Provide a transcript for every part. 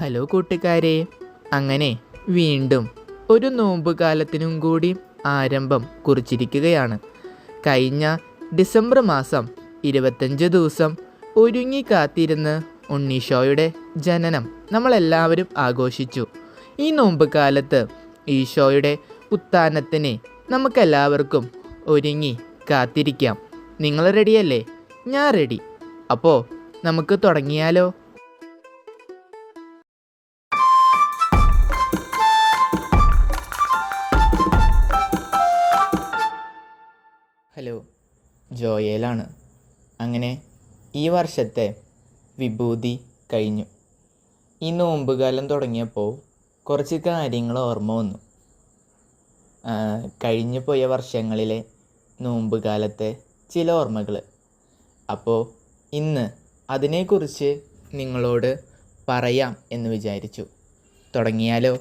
Hello കൂട്ടുകാരെ, അങ്ങനെ വീണ്ടും ഒരു നോമ്പുകാലത്തിനും കൂടി ആരംഭം കുറിച്ചിരിക്കുകയാണ്. കഴിഞ്ഞ ഡിസംബർ മാസം 25 ദിവസം ഒരുങ്ങി കാത്തിരുന്ന് ഉണ്ണീശോയുടെ ജനനം നമ്മളെല്ലാവരും ആഘോഷിച്ചു. ഈ നോമ്പുകാലത്ത് ഈശോയുടെ ഉത്ഥാനത്തിന് നമുക്കെല്ലാവർക്കും ഒരുങ്ങി കാത്തിരിക്കാം. നിങ്ങൾ റെഡിയല്ലേ? ഞാൻ റെഡി. അപ്പോൾ നമുക്ക് തുടങ്ങിയാലോ? ഹലോ, ജോയേലാണ്. അങ്ങനെ ഈ വർഷത്തെ വിഭൂതി കഴിഞ്ഞു. ഈ നോമ്പുകാലം തുടങ്ങിയപ്പോൾ കുറച്ച് കാര്യങ്ങൾ ഓർമ്മ വന്നു. കഴിഞ്ഞു പോയ വർഷങ്ങളിലെ നോമ്പുകാലത്തെ ചില ഓർമ്മകൾ. അപ്പോൾ ഇന്ന് അതിനെക്കുറിച്ച് നിങ്ങളോട് പറയാം എന്ന് വിചാരിച്ചു. തുടങ്ങിയാലോ?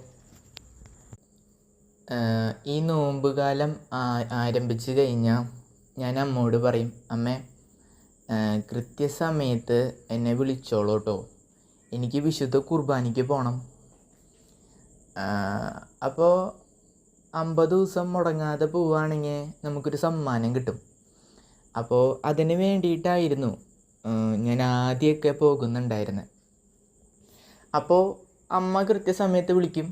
ഈ നോമ്പുകാലം ആരംഭിച്ചു കഴിഞ്ഞാൽ ഞാൻ അമ്മോട് പറയും, അമ്മേ, കൃത്യസമയത്ത് എന്നെ വിളിച്ചോളൂ കേട്ടോ, എനിക്ക് വിശുദ്ധ കുർബാനയ്ക്ക് പോകണം. അപ്പോൾ 50 ദിവസം മുടങ്ങാതെ പോവുകയാണെങ്കിൽ നമുക്കൊരു സമ്മാനം കിട്ടും. അപ്പോൾ അതിന് വേണ്ടിയിട്ടായിരുന്നു ഞാൻ ആദ്യമൊക്കെ പോകുന്നുണ്ടായിരുന്നത്. അപ്പോൾ അമ്മ കൃത്യസമയത്ത് വിളിക്കും.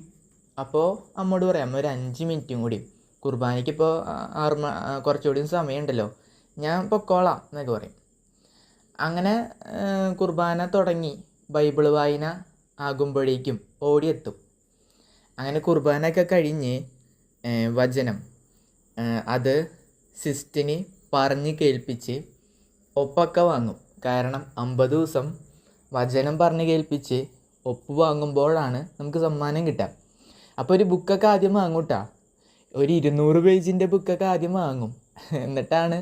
അപ്പോൾ അമ്മോട് പറയാം, അമ്മ ഒരു 5 മിനിറ്റും കൂടി, കുർബാനയ്ക്ക് ഇപ്പോൾ കുറച്ചുകൂടി സമയമുണ്ടല്ലോ, ഞാൻ പൊക്കോളാം എന്നൊക്കെ പറയും. അങ്ങനെ കുർബാന തുടങ്ങി ബൈബിൾ വായന ആകുമ്പോഴേക്കും ഓടിയെത്തും. അങ്ങനെ കുർബാനയൊക്കെ കഴിഞ്ഞ് വചനം അത് സിസ്റ്റിന് പറഞ്ഞ് കേൾപ്പിച്ച് ഒപ്പൊക്കെ വാങ്ങും. കാരണം 50 ദിവസം വചനം പറഞ്ഞ് കേൾപ്പിച്ച് ഒപ്പ് വാങ്ങുമ്പോഴാണ് നമുക്ക് സമ്മാനം കിട്ടുക. അപ്പോൾ ഒരു ബുക്കൊക്കെ ആദ്യം വാങ്ങും കേട്ടോ. ഒരു 200 പേജിൻ്റെ ബുക്കൊക്കെ ആദ്യം വാങ്ങും. എന്നിട്ടാണ്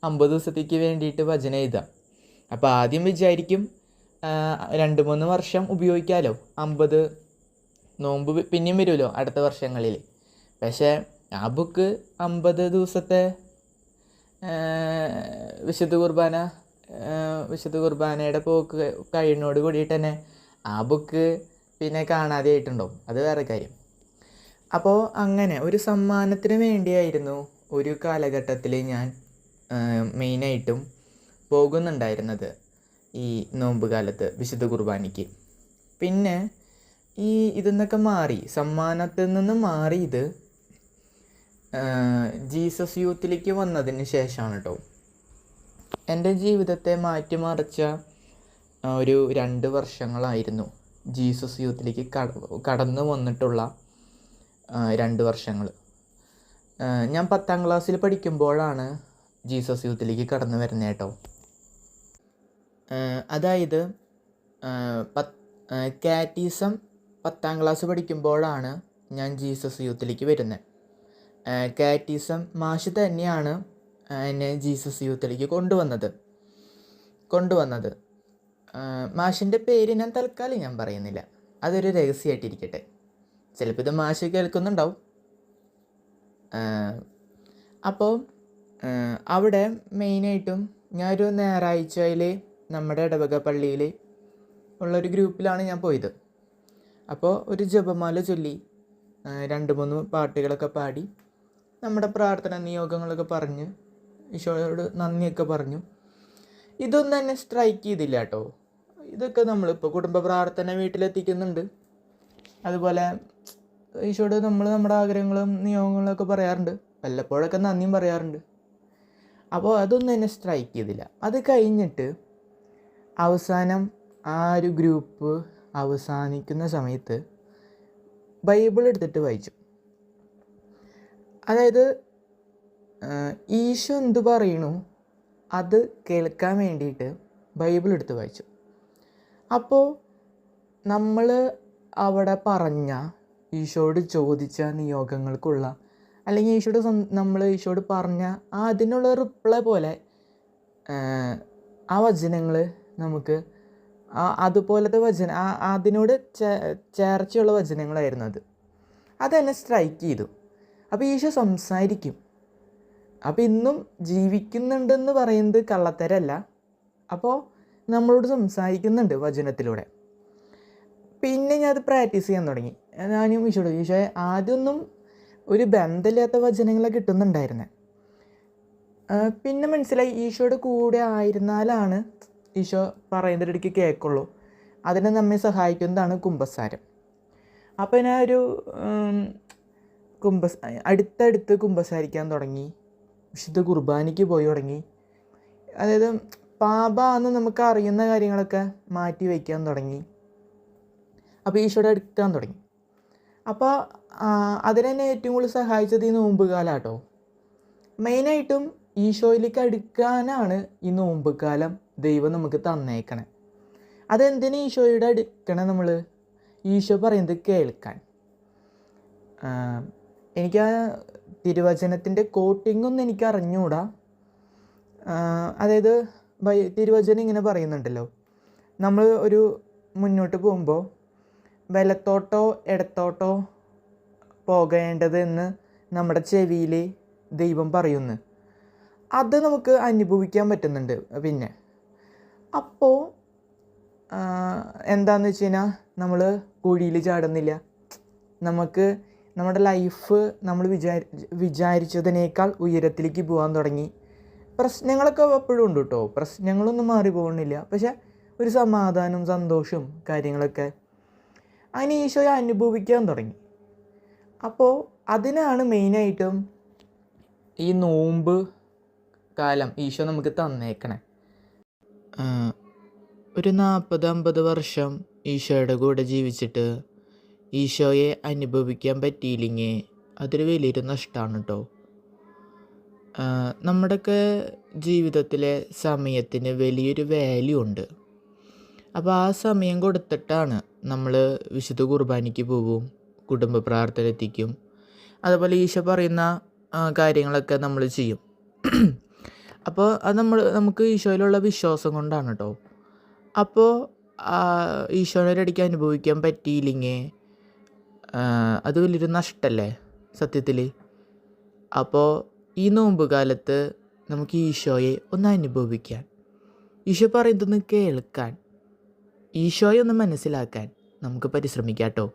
50 ദിവസത്തേക്ക് വേണ്ടിയിട്ട് വചനം എഴുതുക. അപ്പോൾ ആദ്യം വിചാരിക്കും 2-3 വർഷം ഉപയോഗിക്കാമല്ലോ, 50 നോമ്പ് പിന്നെയും വരുമല്ലോ അടുത്ത വർഷങ്ങളിൽ. പക്ഷേ ആ ബുക്ക് 50 ദിവസത്തെ വിശുദ്ധ കുർബാനയുടെ പോക്ക് കഴിയുന്നതോട് കൂടിയിട്ട് തന്നെ ആ ബുക്ക് പിന്നെ കാണാതെ ആയിട്ടുണ്ടാവും. അത് വേറെ കാര്യം. അപ്പോൾ അങ്ങനെ ഒരു സമ്മാനത്തിന് വേണ്ടിയായിരുന്നു ഒരു കാലഘട്ടത്തിൽ ഞാൻ മെയിനായിട്ടും പോകുന്നുണ്ടായിരുന്നത് ഈ നോമ്പുകാലത്ത് വിശുദ്ധ കുർബാനയ്ക്ക്. പിന്നെ ഇതിന്നൊക്കെ മാറി, സമ്മാനത്തിൽ നിന്ന് മാറി ഇത് ജീസസ് യൂത്തിലേക്ക് വന്നതിന് ശേഷമാണ് കേട്ടോ. എൻ്റെ ജീവിതത്തെ മാറ്റിമറിച്ച ഒരു 2 വർഷങ്ങളായിരുന്നു ജീസസ് യൂത്തിലേക്ക് കടന്നു വന്നിട്ടുള്ള 2 വർഷങ്ങൾ. ഞാൻ 10ാം ക്ലാസ്സിൽ പഠിക്കുമ്പോഴാണ് ജീസസ് യൂത്തിലേക്ക് കടന്നു വരുന്നത് കേട്ടോ. അതായത് കാറ്റീസം 10ാം ക്ലാസ് പഠിക്കുമ്പോഴാണ് ഞാൻ ജീസസ് യൂത്തിലേക്ക് വരുന്നത്. കാറ്റീസം മാഷ് തന്നെയാണ് എന്നെ ജീസസ് യൂത്തിലേക്ക് കൊണ്ടുവന്നത്. മാഷിൻ്റെ പേര് ഞാൻ തൽക്കാലം ഞാൻ പറയുന്നില്ല, അതൊരു രഹസ്യമായിട്ടിരിക്കട്ടെ. ചിലപ്പോൾ ഇത് മാഷ് കേൾക്കുന്നുണ്ടാവും. അപ്പോൾ അവിടെ മെയിനായിട്ടും ഞാനൊരു ഞായറാഴ്ചയിൽ നമ്മുടെ ഇടവക പള്ളിയിൽ ഉള്ളൊരു ഗ്രൂപ്പിലാണ് ഞാൻ പോയത്. അപ്പോൾ ഒരു ജപമാല ചൊല്ലി 2-3 പാട്ടുകളൊക്കെ പാടി നമ്മുടെ പ്രാർത്ഥന നിയോഗങ്ങളൊക്കെ പറഞ്ഞ് ഈശോയോട് നന്ദിയൊക്കെ പറഞ്ഞു. ഇതൊന്നും എന്നെ സ്ട്രൈക്ക് ചെയ്തില്ല കേട്ടോ. ഇതൊക്കെ നമ്മളിപ്പോൾ കുടുംബ പ്രാർത്ഥന വീട്ടിലെത്തിക്കുന്നുണ്ട്. അതുപോലെ ഈശോയോട് നമ്മൾ നമ്മുടെ ആഗ്രഹങ്ങളും നിയോഗങ്ങളൊക്കെ പറയാറുണ്ട്, വല്ലപ്പോഴൊക്കെ നന്ദിയും പറയാറുണ്ട്. അപ്പോൾ അതൊന്നും എന്നെ സ്ട്രൈക്ക് ചെയ്തില്ല. അത് കഴിഞ്ഞിട്ട് അവസാനം ആ ഒരു ഗ്രൂപ്പ് അവസാനിക്കുന്ന സമയത്ത് ബൈബിൾ എടുത്തിട്ട് വായിച്ചു. അതായത് ഈശോ എന്ത് പറയണു അത് കേൾക്കാൻ വേണ്ടിയിട്ട് ബൈബിൾ എടുത്ത് വായിച്ചു. അപ്പോൾ നമ്മൾ അവിടെ പറഞ്ഞ, ഈശോയോട് ചോദിച്ച നിയോഗങ്ങൾക്കുള്ള, അല്ലെങ്കിൽ നമ്മൾ ഈശോയോട് പറഞ്ഞ അതിനുള്ള റിപ്ലൈ പോലെ ആ വചനങ്ങൾ നമുക്ക് അതുപോലത്തെ അതിനോട് ചേർച്ചയുള്ള വചനങ്ങളായിരുന്നു അത്. അതെന്നെ സ്ട്രൈക്ക് ചെയ്തു. അപ്പോൾ ഈശോ സംസാരിക്കും. അപ്പോൾ ഇന്നും ജീവിക്കുന്നുണ്ടെന്ന് പറയുന്നത് കള്ളത്തരല്ല. അപ്പോൾ നമ്മളോട് സംസാരിക്കുന്നുണ്ട് വചനത്തിലൂടെ. പിന്നെ ഞാനത് പ്രാക്ടീസ് ചെയ്യാൻ തുടങ്ങി. ഞാനും ഈശോയോട് ഈശോയെ ആദ്യമൊന്നും ഒരു ബന്ധമില്ലാത്ത വചനങ്ങളെ കിട്ടുന്നുണ്ടായിരുന്നത്. പിന്നെ മനസ്സിലായി ഈശോയുടെ കൂടെ ആയിരുന്നാലാണ് ഈശോ പറയുന്നതിടയ്ക്ക് കേൾക്കുള്ളൂ. അതിനെ നമ്മെ സഹായിക്കുന്നതാണ് കുമ്പസാരം. അപ്പോൾ ഞാൻ ഒരു അടുത്തടുത്ത് കുമ്പസാരിക്കാൻ തുടങ്ങി. വിശുദ്ധ കുർബാനയ്ക്ക് പോയി തുടങ്ങി. അതായത് പാപമാണെന്ന് നമുക്ക് അറിയുന്ന കാര്യങ്ങളൊക്കെ മാറ്റി വയ്ക്കാൻ തുടങ്ങി. അപ്പോൾ ഈശോയുടെ അടുക്കാൻ തുടങ്ങി. അപ്പോൾ അതിനെന്നെ ഏറ്റവും കൂടുതൽ സഹായിച്ചത് ഈ നോമ്പ് കാലമാട്ടോ. മെയിനായിട്ടും ഈശോയിലേക്ക് അടുക്കാനാണ് ഈ നോമ്പ് കാലം ദൈവം നമുക്ക് തന്നേക്കണേ. അതെന്തിനാ ഈശോയുടെ അടുക്കണേ നമ്മൾ? ഈശോ പറയുന്നത് കേൾക്കാൻ. എനിക്ക് ആ തിരുവചനത്തിൻ്റെ കോട്ടിങ്ങൊന്നും എനിക്ക് അറിഞ്ഞുകൂടാ. അതായത് തിരുവചനം ഇങ്ങനെ പറയുന്നുണ്ടല്ലോ, നമ്മൾ ഒരു മുന്നോട്ട് പോകുമ്പോൾ വലത്തോട്ടോ ഇടത്തോട്ടോ പോകേണ്ടത് എന്ന് നമ്മുടെ ചെവിയിൽ ദൈവം പറയുന്നു. അത് നമുക്ക് അനുഭവിക്കാൻ പറ്റുന്നുണ്ട്. പിന്നെ അപ്പോൾ എന്താണെന്ന് വെച്ച് കഴിഞ്ഞാൽ നമ്മൾ കുഴിയിൽ ചാടുന്നില്ല. നമുക്ക് നമ്മുടെ ലൈഫ് നമ്മൾ വിചാരിച്ചതിനേക്കാൾ ഉയരത്തിലേക്ക് പോകാൻ തുടങ്ങി. പ്രശ്നങ്ങളൊക്കെ എപ്പോഴും ഉണ്ട് കേട്ടോ, പ്രശ്നങ്ങളൊന്നും മാറി പോകുന്നില്ല. പക്ഷെ ഒരു സമാധാനം, സന്തോഷവും കാര്യങ്ങളൊക്കെ അങ്ങനെ ഈശോയെ അനുഭവിക്കാൻ തുടങ്ങി. അപ്പോൾ അതിനാണ് മെയിനായിട്ടും ഈ നോമ്പ് കാലം ഈശോ നമുക്ക് തന്നേക്കണേ. ഒരു 40-50 വർഷം ഈശോയുടെ കൂടെ ജീവിച്ചിട്ട് ഈശോയെ അനുഭവിക്കാൻ പറ്റിയില്ലെങ്കിൽ അതൊരു വലിയൊരു നഷ്ടമാണ് കേട്ടോ. നമ്മുടെയൊക്കെ ജീവിതത്തിലെ സമയത്തിന് വലിയൊരു വാല്യൂ ഉണ്ട്. അപ്പോൾ ആ സമയം കൊടുത്തിട്ടാണ് നമ്മൾ വിശുദ്ധ കുർബാനയ്ക്ക് പോവും, കുടുംബ പ്രാർത്ഥന എത്തിക്കും, അതുപോലെ ഈശോ പറയുന്ന കാര്യങ്ങളൊക്കെ നമ്മൾ ചെയ്യും. അപ്പോൾ അത് നമുക്ക് ഈശോയിലുള്ള വിശ്വാസം കൊണ്ടാണ് കേട്ടോ. അപ്പോൾ ഈശോയുടെ ഇടയ്ക്ക് അനുഭവിക്കാൻ പറ്റിയില്ലെങ്കിൽ അത് വലിയൊരു നഷ്ടമല്ലേ സത്യത്തിൽ. അപ്പോൾ ഈ നോമ്പ് കാലത്ത് നമുക്ക് ഈശോയെ ഒന്ന് അനുഭവിക്കാൻ, ഈശോ പറയുന്നതൊന്ന് കേൾക്കാൻ, ഈശോയെ ഒന്ന് മനസ്സിലാക്കാൻ നമുക്ക് പരിശ്രമിക്കാം കേട്ടോ.